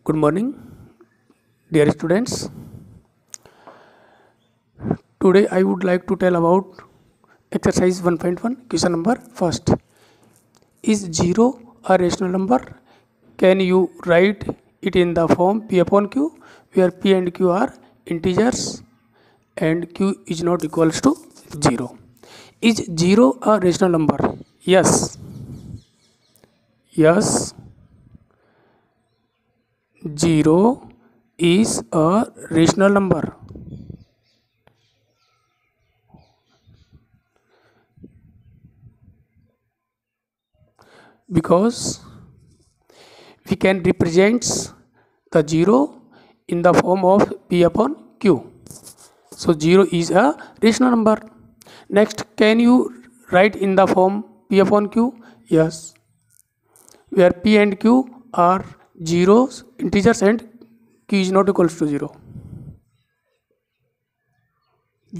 Good morning, dear students. Today I would like to tell about exercise 1.1 question number first. Is 0 a rational number? Can you write it in the form P upon Q, where P and Q are integers and Q is not equals to 0? Is 0 a rational number? Yes. Yes. 0 is a rational number. Because we can represent the 0 in the form of P upon Q. So 0 is a rational number. Next, can you write in the form P upon Q? Yes. Where P and Q are zeros, integers, and Q is not equals to 0.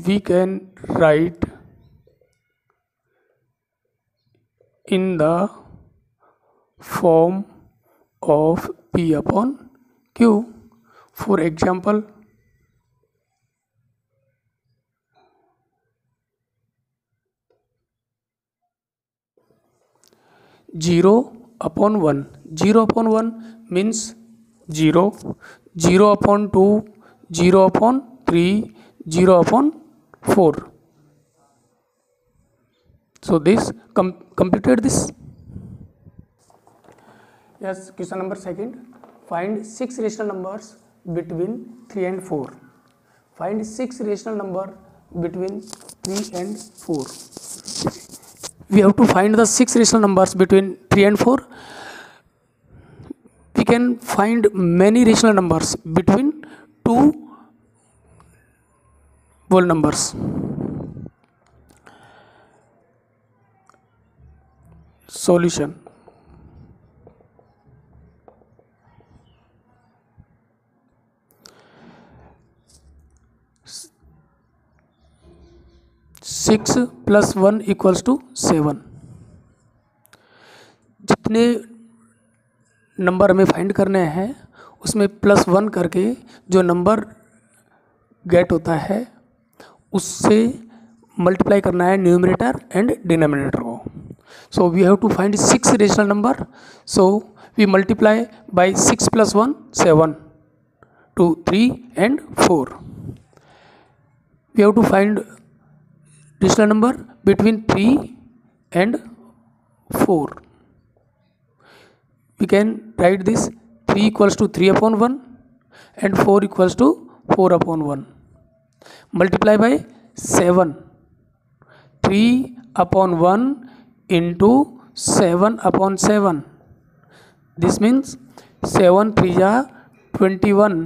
We can write in the form of P upon Q. For example, 0 upon 1. 0 upon 1 means 0, 0 upon 2, 0 upon 3, 0 upon 4. So this completed this. Yes, question number second. Find 6 rational numbers between 3 and 4. Find 6 rational number between 3 and 4. We have to find the 6 rational numbers between 3 and 4. We can find many rational numbers between two whole numbers. Solution. Six plus 1 equals to 7. जितने number हमें find करने हैं उसमें +1 करके जो number gate होता है उससे मल्टीप्लाई करना है न्यूमरेटर एंड डिनोमिनेटर को. So we have to find 6 rational number. So we multiply by 6 + 1 7 2 3 and 4. We have to find rational number between 3 and 4. We can write this 3 equals to 3 upon 1 and 4 equals to 4 upon 1. Multiply by 7. 3 upon 1 into 7 upon 7. This means 7 3 ja 21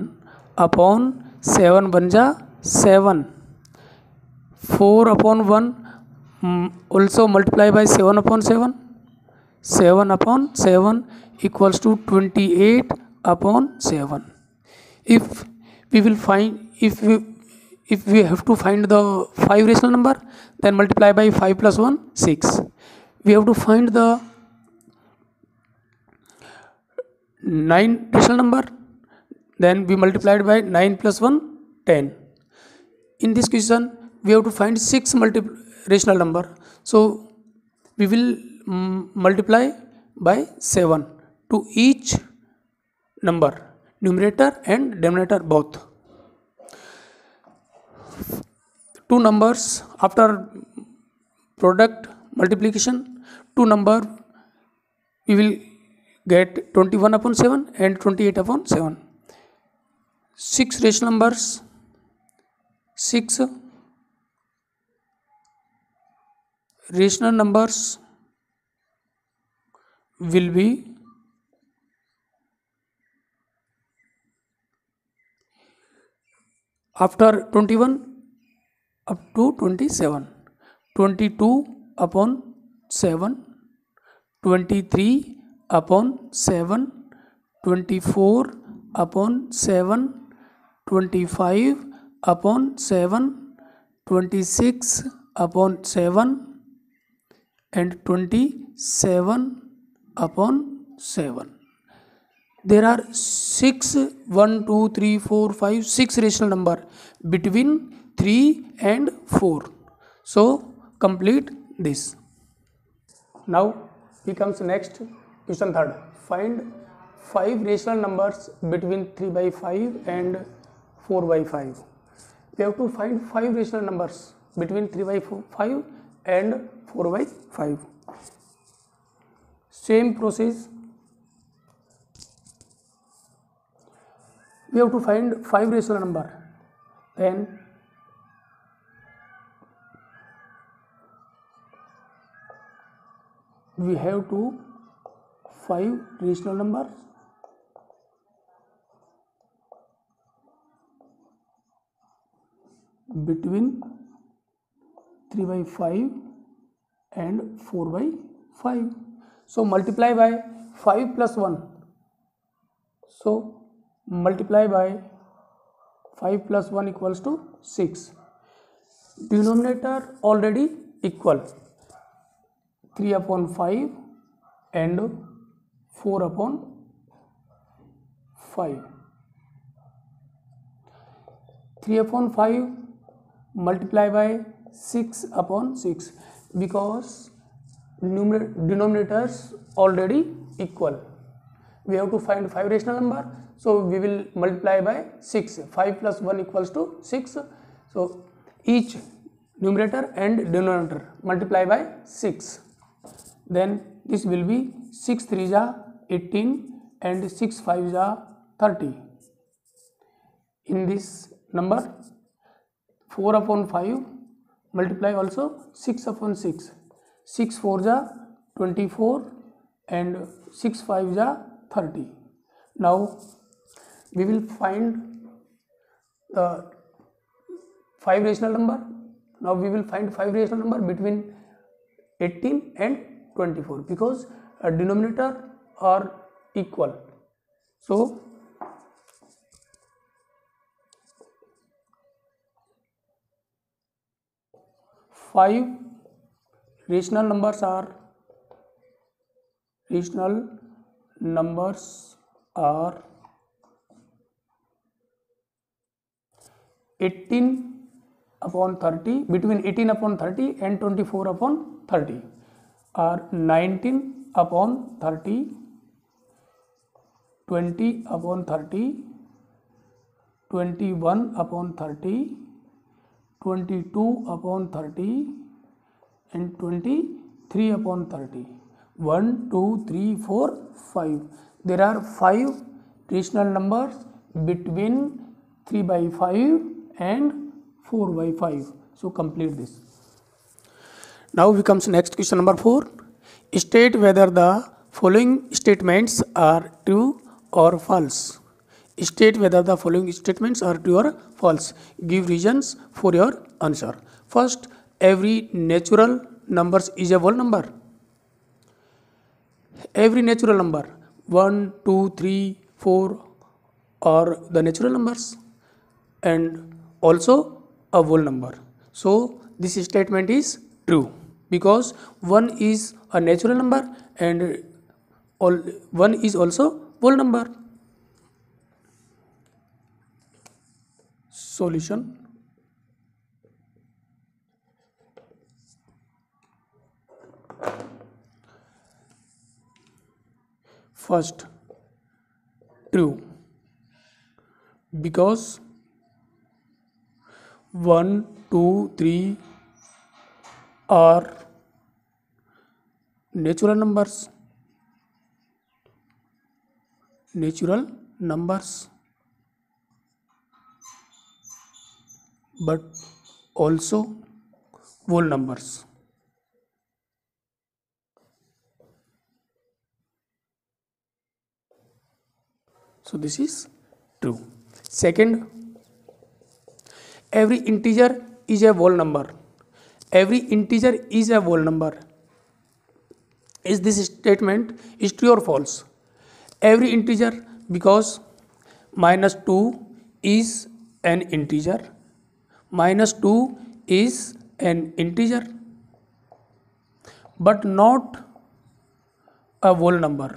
upon 7 1 ja 7. 4 upon 1 also multiply by 7 upon 7. 7 upon 7 equals to 28 upon 7. If we have to find the 5 rational number, then multiply by 5 plus 1 6. We have to find the 9 rational number, then we multiplied by 9 plus 1 10. In this question we have to find 6 rational number. So we will multiply by 7 to each number, numerator and denominator both. Two numbers after product multiplication, two number we will get 21 upon 7 and 28 upon 7. 6 rational numbers, 6 rational numbers will be after 21 up to 27. 22 upon 7, 23 upon 7, 24 upon 7, 25 upon 7, 26 upon 7 and 27 upon 7. there are 6 1 2 3 4 5 6 rational number between 3 and 4. So complete this. Now we comes next question third. Find 5 rational numbers between 3 by 5 and 4 by 5. We have to find 5 rational numbers between 3 by 5 and 4 by 5. Same process. We have to find 5 rational number. Then we have to 5 rational numbers between 3 by 5 and 4 by 5. So multiply by 5 plus 1. So multiply by 5 plus 1 equals to 6. Denominator already equal 3 upon 5 and 4 upon 5. 3 upon 5 multiply by 6 upon 6 because denominators already equal. We have to find 5 rational number, so we will multiply by 6. 5 plus 1 equals to 6. So each numerator and denominator multiply by 6. Then this will be 6 3 ja 18 and 6 5 ja 30. In this number 4 upon 5 multiply also 6 upon 6. 6 4 ja 24 and 6 5 ja 30. Now we will find the 5 rational number. Now we will find 5 rational number between 18 and 24 because a denominator are equal. So 5 rational numbers are 18 upon 30, between 18 upon 30 and 24 upon 30 are 19 upon 30, 20 upon 30, 21 upon 30, 22 upon 30 and 23 upon 30. 1 2 3 4 5. There are 5 rational numbers between 3 by 5 and 4 by 5. So complete this. Now we comes next question number 4. State whether the following statements are true or false. State whether the following statements are true or false. Give reasons for your answer. First, every natural number is a whole number. Every natural number 1 2 3 4 are the natural numbers and also a whole number. So this statement is true because 1 is a natural number and 1 is also whole number. Solution. First, true because 1 2 3 are natural numbers but also whole numbers. So this is true. Second, every integer is a whole number. Every integer is a whole number. Is this statement is true or false? Every integer because -2 is an integer. -2 is an integer but not a whole number.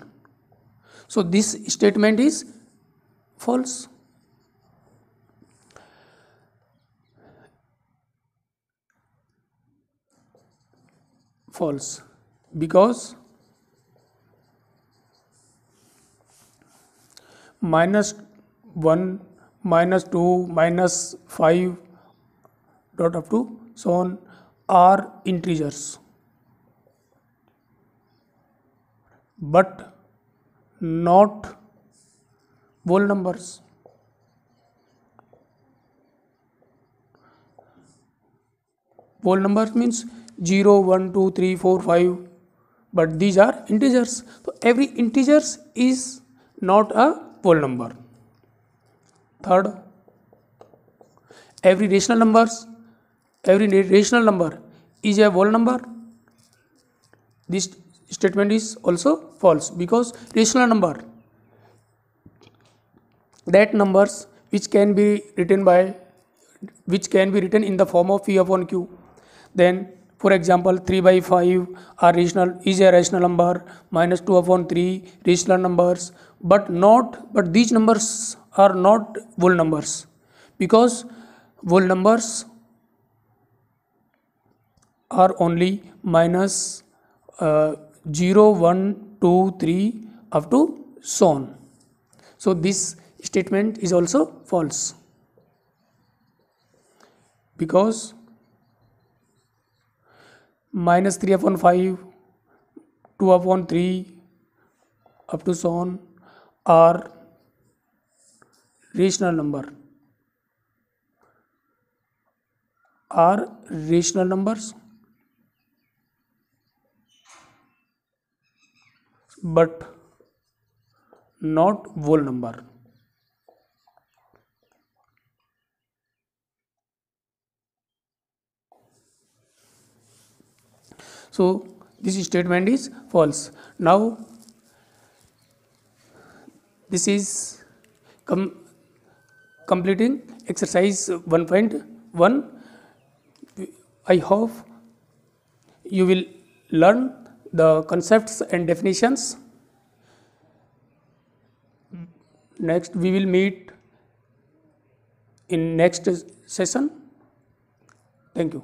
So this statement is false. False, because -1, -2, -5 dot up to so on are integers, but not whole numbers. Whole numbers means 0, 1, 2, 3, 4, 5, but these are integers. So every integers is not a whole number. Third, every rational number is a whole number. This statement is also false, because rational number, that numbers which can be written in the form of P upon Q. Then for example 3 by 5 is a rational number, -2 upon 3 rational numbers, but these numbers are not whole numbers, because whole numbers are only minus 0, 1, 2, 3 up to so on. So this statement is also false, because -3 upon 5, 2 upon 3 up to so on are rational numbers, but not whole number. So this statement is false. Now this is completing exercise 1.1. I hope you will learn the concepts and definitions. Next we will meet in next session. Thank you.